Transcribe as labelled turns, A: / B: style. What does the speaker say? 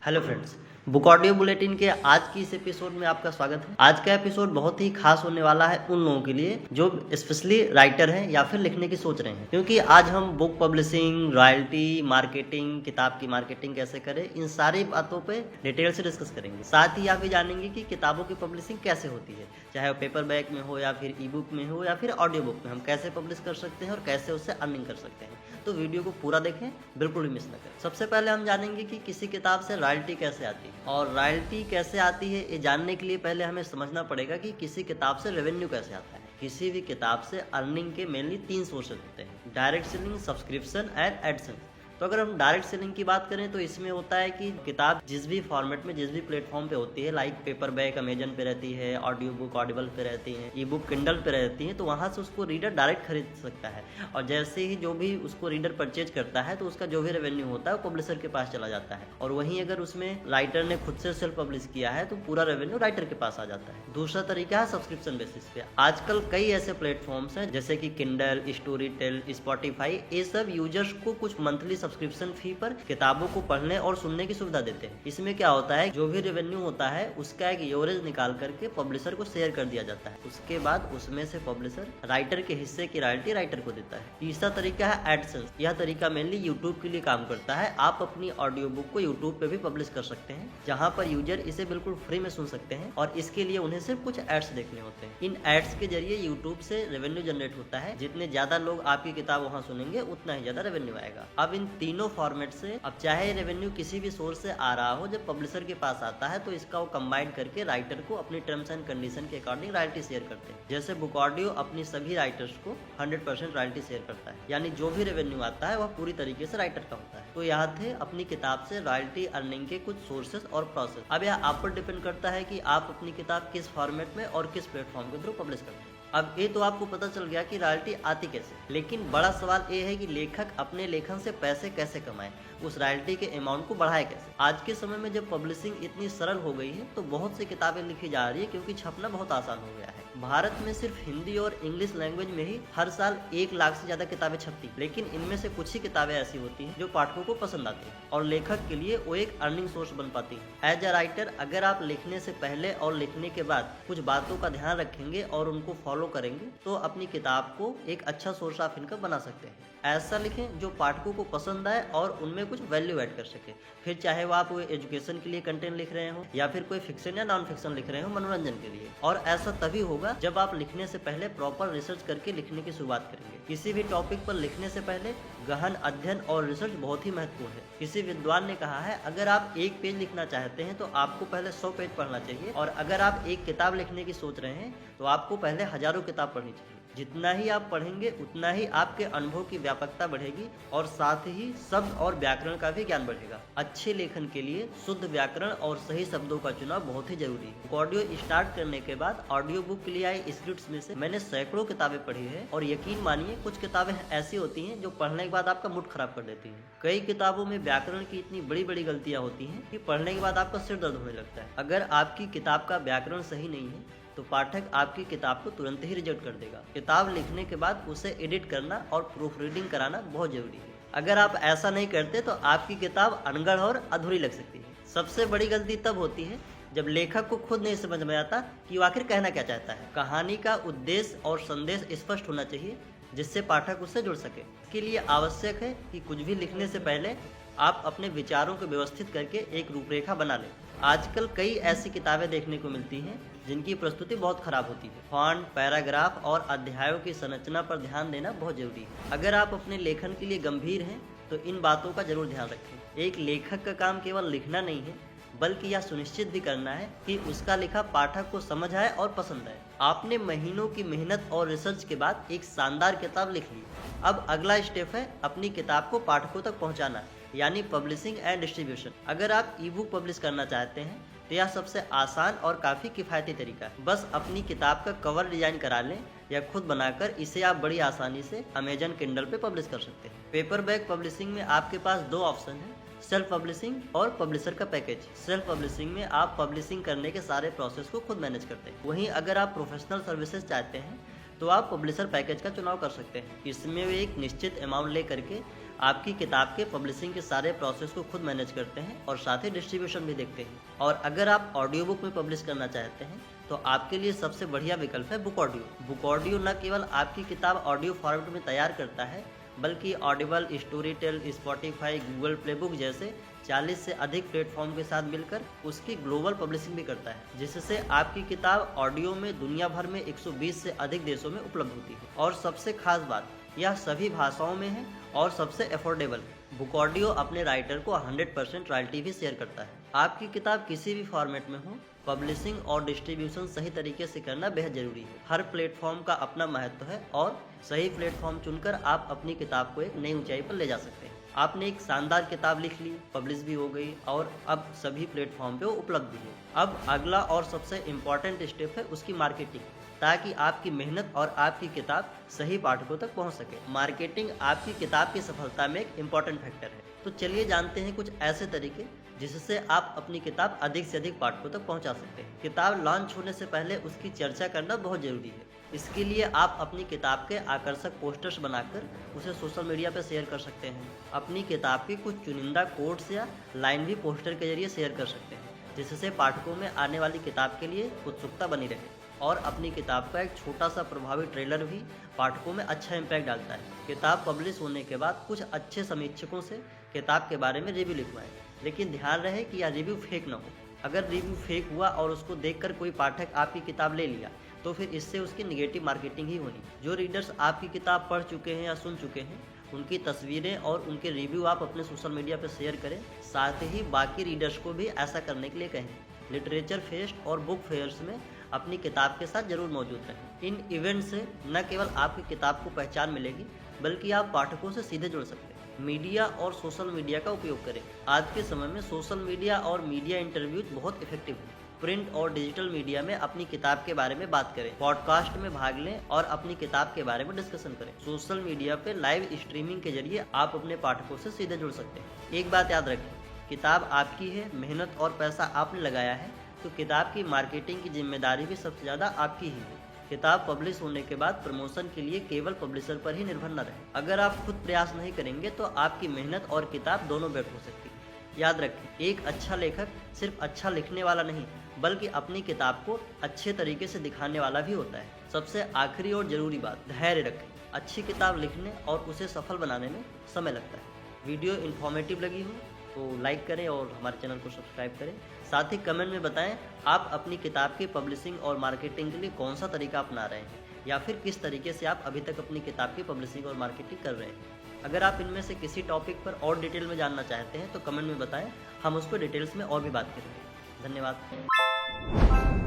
A: Hello friends, book audio bulletin के आज की इस एपिसोड में आपका स्वागत है। आज का एपिसोड बहुत ही खास होने वाला है उन लोगों के लिए जो स्पेशली राइटर हैं या फिर लिखने की सोच रहे हैं, क्योंकि आज हम बुक पब्लिशिंग, रॉयल्टी, मार्केटिंग, किताब की मार्केटिंग कैसे करें, इन सारी बातों पे डिटेल से डिस्कस करेंगे। साथ ही आप ये जानेंगे कि किताबों की पब्लिशिंग कैसे होती है, चाहे वो पेपर बैक में हो या फिर ई बुक में हो या फिर ऑडियो बुक में, हम कैसे पब्लिश कर सकते हैं और कैसे उससे अर्निंग कर सकते हैं। तो वीडियो को पूरा देखें, बिल्कुल भी मिस न करें। सबसे पहले हम जानेंगे कि किसी किताब से रॉयल्टी कैसे आती है, और रॉयल्टी कैसे आती है ये जानने के लिए पहले हमें समझना पड़ेगा कि किसी किताब से रेवेन्यू कैसे आता है। किसी भी किताब से अर्निंग के मेनली 3 सोर्सेज होते हैं: direct selling, subscription and AdSense. तो अगर हम डायरेक्ट सेलिंग की बात करें तो इसमें होता है कि किताब जिस भी फॉर्मेट में, जिस भी प्लेटफॉर्म पे होती है, लाइक पेपर बैक अमेजन पे रहती है, ऑडियो बुक ऑडिबल पे रहती है, ई बुक किंडल पे रहती है, तो वहाँ से उसको रीडर डायरेक्ट खरीद सकता है। और जैसे ही जो भी उसको रीडर परचेज करता है तो उसका जो भी रेवेन्यू होता है वो पब्लिशर के पास चला जाता है। और वहीं अगर उसमें राइटर ने खुद से सेल्फ पब्लिश किया है तो पूरा रेवेन्यू राइटर के पास आ जाता है। दूसरा तरीका है सब्सक्रिप्शन बेसिस पे। आजकल कई ऐसे प्लेटफॉर्म्स हैं जैसे कि किंडल, स्टोरीटेल, स्पॉटिफाई, ये सब यूजर्स को कुछ मंथली सब्सक्रिप्शन फी पर किताबों को पढ़ने और सुनने की सुविधा देते हैं। इसमें क्या होता है, जो भी रेवेन्यू होता है उसका एक एवरेज निकाल करके पब्लिशर को शेयर कर दिया जाता है। उसके बाद उसमें से पब्लिशर राइटर के हिस्से की रॉयल्टी राइटर को देता है। तीसरा तरीका है एडसेंस। यह तरीका मेनली यूट्यूब के लिए काम करता है। आप अपनी ऑडियो बुक को यूट्यूब पे भी पब्लिश कर सकते हैं, जहाँ पर यूजर इसे बिल्कुल फ्री में सुन सकते हैं और इसके लिए उन्हें सिर्फ कुछ एड्स देखने होते हैं। इन एड्स के जरिए यूट्यूब से रेवेन्यू जनरेट होता है। जितने ज्यादा लोग आपकी किताब वहाँ सुनेंगे उतना ही ज्यादा रेवेन्यू आएगा। अब इन तीनों फॉर्मेट से, अब चाहे रेवेन्यू किसी भी सोर्स से आ रहा हो, जब पब्लिशर के पास आता है तो इसका वो कंबाइन करके राइटर को अपनी टर्म्स एंड कंडीशन के अकॉर्डिंग रॉयल्टी शेयर करते हैं। जैसे बुक ऑडियो अपनी सभी राइटर्स को 100% रॉयल्टी शेयर करता है, यानी जो भी रेवेन्यू आता है वह पूरी तरीके से राइटर का होता है। तो यहाँ थे अपनी किताब से रॉयल्टी अर्निंग के कुछ सोर्सेस और प्रोसेस। अब यह आप पर डिपेंड करता है कि आप अपनी किताब किस फॉर्मेट में और किस प्लेटफॉर्म के थ्रू पब्लिश करते हैं। अब ये तो आपको पता चल गया कि रॉयल्टी आती कैसे, लेकिन बड़ा सवाल ये है कि लेखक अपने लेखन से पैसे कैसे कमाए, उस रॉयल्टी के अमाउंट को बढ़ाए कैसे। आज के समय में जब पब्लिशिंग इतनी सरल हो गई है तो बहुत सी किताबें लिखी जा रही है, क्योंकि छपना बहुत आसान हो गया है। भारत में सिर्फ हिंदी और इंग्लिश लैंग्वेज में ही हर साल 1 लाख से ज्यादा किताबें छपती, लेकिन इनमें से कुछ ही किताबें ऐसी होती हैं जो पाठकों को पसंद आती हैं और लेखक के लिए वो एक अर्निंग सोर्स बन पाती है। एज अ राइटर, अगर आप लिखने से पहले और लिखने के बाद कुछ बातों का ध्यान रखेंगे और उनको फॉलो करेंगे तो अपनी किताब को एक अच्छा सोर्स ऑफ इनकम बना सकते हैं। ऐसा लिखें जो पाठकों को पसंद आए और उनमें कुछ वैल्यू ऐड कर सके। फिर चाहे वो आप एजुकेशन के लिए कंटेंट लिख रहे हो या फिर कोई फिक्शन या नॉन फिक्शन लिख रहे हो मनोरंजन के लिए। और ऐसा तभी होगा जब आप लिखने से पहले प्रॉपर रिसर्च करके लिखने की शुरुआत करेंगे। किसी भी टॉपिक पर लिखने से पहले गहन अध्ययन और रिसर्च बहुत ही महत्वपूर्ण है। किसी विद्वान ने कहा है, अगर आप 1 पेज लिखना चाहते हैं तो आपको पहले 100 पेज पढ़ना चाहिए, और अगर आप एक किताब लिखने की सोच रहे हैं तो आपको पहले हजारों किताब पढ़नी चाहिए। जितना ही आप पढ़ेंगे उतना ही आपके अनुभव की व्यापकता बढ़ेगी और साथ ही शब्द और व्याकरण का भी ज्ञान बढ़ेगा। अच्छे लेखन के लिए शुद्ध व्याकरण और सही शब्दों का चुनाव बहुत ही जरूरी है। ऑडियो स्टार्ट करने के बाद ऑडियो बुक के लिए आई स्क्रिप्ट्स में से मैंने सैकड़ों किताबें पढ़ी है, और यकीन मानिए कुछ किताबें ऐसी होती हैं जो पढ़ने के बाद आपका मूड खराब कर देती हैं। कई किताबों में व्याकरण की इतनी बड़ी बड़ी गलतियां होती हैं कि पढ़ने के बाद आपका सिर दर्द होने लगता है। अगर आपकी किताब का व्याकरण सही नहीं है तो पाठक आपकी किताब को तुरंत ही रिजेक्ट कर देगा। किताब लिखने के बाद उसे एडिट करना और प्रूफ रीडिंग कराना बहुत जरूरी है। अगर आप ऐसा नहीं करते तो आपकी किताब अनगढ़ और अधूरी लग सकती है। सबसे बड़ी गलती तब होती है जब लेखक को खुद नहीं समझ में आता कि वो आखिर कहना क्या चाहता है। कहानी का उद्देश्य और संदेश स्पष्ट होना चाहिए जिससे पाठक उससे जुड़ सके। इसके लिए आवश्यक है कि कुछ भी लिखने से पहले आप अपने विचारों को व्यवस्थित करके एक रूपरेखा बना लें। आजकल कई ऐसी किताबें देखने को मिलती हैं जिनकी प्रस्तुति बहुत खराब होती है। फॉन्ट, पैराग्राफ और अध्यायों की संरचना पर ध्यान देना बहुत जरूरी है। अगर आप अपने लेखन के लिए गंभीर हैं तो इन बातों का जरूर ध्यान रखें। एक लेखक का काम केवल लिखना नहीं है, बल्कि यह सुनिश्चित भी करना है कि उसका लिखा पाठक को समझ आए और पसंद आए। आपने महीनों की मेहनत और रिसर्च के बाद एक शानदार किताब लिख ली। अब अगला स्टेप है अपनी किताब को पाठकों तक पहुंचाना, यानी पब्लिशिंग एंड डिस्ट्रीब्यूशन। अगर आप ई बुक पब्लिश करना चाहते हैं तो यह सबसे आसान और काफ़ी किफ़ायती तरीका है। बस अपनी किताब का कवर डिजाइन करा लें या खुद बनाकर इसे आप बड़ी आसानी से अमेजन किंडल पे पब्लिश कर सकते हैं। पेपर बैक पब्लिशिंग में आपके पास 2 ऑप्शन हैं, सेल्फ पब्लिशिंग और पब्लिशर का पैकेज। सेल्फ पब्लिशिंग में आप पब्लिशिंग करने के सारे प्रोसेस को खुद मैनेज करते हैं। वहीं अगर आप प्रोफेशनल सर्विसेज चाहते हैं तो आप पब्लिशर पैकेज का चुनाव कर सकते हैं। इसमें वे एक निश्चित अमाउंट ले करके आपकी किताब के पब्लिशिंग के सारे प्रोसेस को खुद मैनेज करते हैं और साथ ही डिस्ट्रीब्यूशन भी देखते हैं। और अगर आप ऑडियो बुक में पब्लिश करना चाहते हैं तो आपके लिए सबसे बढ़िया विकल्प है बुक ऑडियो। बुक ऑडियो न केवल आपकी किताब ऑडियो फॉर्मेट में तैयार करता है, बल्कि Audible, Storytel, Spotify, Google play book जैसे 40 से अधिक प्लेटफॉर्म के साथ मिलकर उसकी ग्लोबल पब्लिशिंग भी करता है, जिससे आपकी किताब ऑडियो में दुनिया भर में 120 से अधिक देशों में उपलब्ध होती है। और सबसे खास बात, यह सभी भाषाओं में है और सबसे अफोर्डेबल। बुक ऑडियो अपने राइटर को 100% रॉयल्टी भी शेयर करता है। आपकी किताब किसी भी फॉर्मेट में हो, पब्लिशिंग और डिस्ट्रीब्यूशन सही तरीके से करना बेहद जरूरी है। हर प्लेटफॉर्म का अपना महत्व है और सही प्लेटफॉर्म चुनकर आप अपनी किताब को एक नई ऊंचाई पर ले जा सकते हैं। आपने एक शानदार किताब लिख ली, पब्लिश भी हो गई और अब सभी प्लेटफॉर्म पे वो उपलब्ध भी है। अब अगला और सबसे इम्पॉर्टेंट स्टेप है उसकी मार्केटिंग, ताकि आपकी मेहनत और आपकी किताब सही पाठकों तक पहुंच सके। मार्केटिंग आपकी किताब की सफलता में एक इम्पॉर्टेंट फैक्टर है। तो चलिए जानते हैं कुछ ऐसे तरीके जिससे आप अपनी किताब अधिक से अधिक पाठकों तक पहुंचा सकते हैं। किताब लॉन्च होने से पहले उसकी चर्चा करना बहुत जरूरी है। इसके लिए आप अपनी किताब के आकर्षक पोस्टर्स बनाकर उसे सोशल मीडिया पर शेयर कर सकते हैं। अपनी किताब के कुछ चुनिंदा कोट्स या लाइन भी पोस्टर के जरिए शेयर कर सकते हैं, जिससे पाठकों में आने वाली किताब के लिए उत्सुकता बनी रहे। और अपनी किताब का एक छोटा सा प्रभावी ट्रेलर भी पाठकों में अच्छा इम्पैक्ट डालता है। किताब पब्लिश होने के बाद कुछ अच्छे समीक्षकों से किताब के बारे में रिव्यू लिखवाएं, लेकिन ध्यान रहे कि यह रिव्यू फेक न हो। अगर रिव्यू फेक हुआ और उसको देखकर कोई पाठक आपकी किताब ले लिया तो फिर इससे उसकी निगेटिव मार्केटिंग ही होनी। जो रीडर्स आपकी किताब पढ़ चुके हैं या सुन चुके हैं, उनकी तस्वीरें और उनके रिव्यू आप अपने सोशल मीडिया पर शेयर करें। साथ ही बाकी रीडर्स को भी ऐसा करने के लिए कहें। लिटरेचर फेस्ट और बुक फेयर्स में अपनी किताब के साथ जरूर मौजूद रहें। इन इवेंट से न केवल आपकी किताब को पहचान मिलेगी, बल्कि आप पाठकों से सीधे जुड़ सकते हैं। मीडिया और सोशल मीडिया का उपयोग करें। आज के समय में सोशल मीडिया और मीडिया इंटरव्यूज बहुत इफेक्टिव है। प्रिंट और डिजिटल मीडिया में अपनी किताब के बारे में बात करें, पॉडकास्ट में भाग लें और अपनी किताब के बारे में डिस्कशन करें। सोशल मीडिया पे लाइव स्ट्रीमिंग के जरिए आप अपने पाठकों से सीधे जुड़ सकते हैं। एक बात याद रखें, किताब आपकी है, मेहनत और पैसा आपने लगाया है, तो किताब की मार्केटिंग की जिम्मेदारी भी सबसे ज़्यादा आपकी ही है। किताब पब्लिश होने के बाद प्रमोशन के लिए केवल पब्लिशर पर ही निर्भर न रहे। अगर आप खुद प्रयास नहीं करेंगे तो आपकी मेहनत और किताब दोनों व्यर्थ हो सकती है। याद रखें, एक अच्छा लेखक सिर्फ अच्छा लिखने वाला नहीं, बल्कि अपनी किताब को अच्छे तरीके से दिखाने वाला भी होता है। सबसे आखिरी और ज़रूरी बात, धैर्य रखें। अच्छी किताब लिखने और उसे सफल बनाने में समय लगता है। वीडियो इन्फॉर्मेटिव लगी हो तो लाइक करें और हमारे चैनल को सब्सक्राइब करें। साथ ही कमेंट में बताएं आप अपनी किताब की पब्लिशिंग और मार्केटिंग के लिए कौन सा तरीका अपना रहे हैं, या फिर किस तरीके से आप अभी तक अपनी किताब की पब्लिशिंग और मार्केटिंग कर रहे हैं। अगर आप इनमें से किसी टॉपिक पर और डिटेल में जानना चाहते हैं तो कमेंट में बताएं, हम उस पर डिटेल्स में और भी बात करेंगे। धन्यवाद।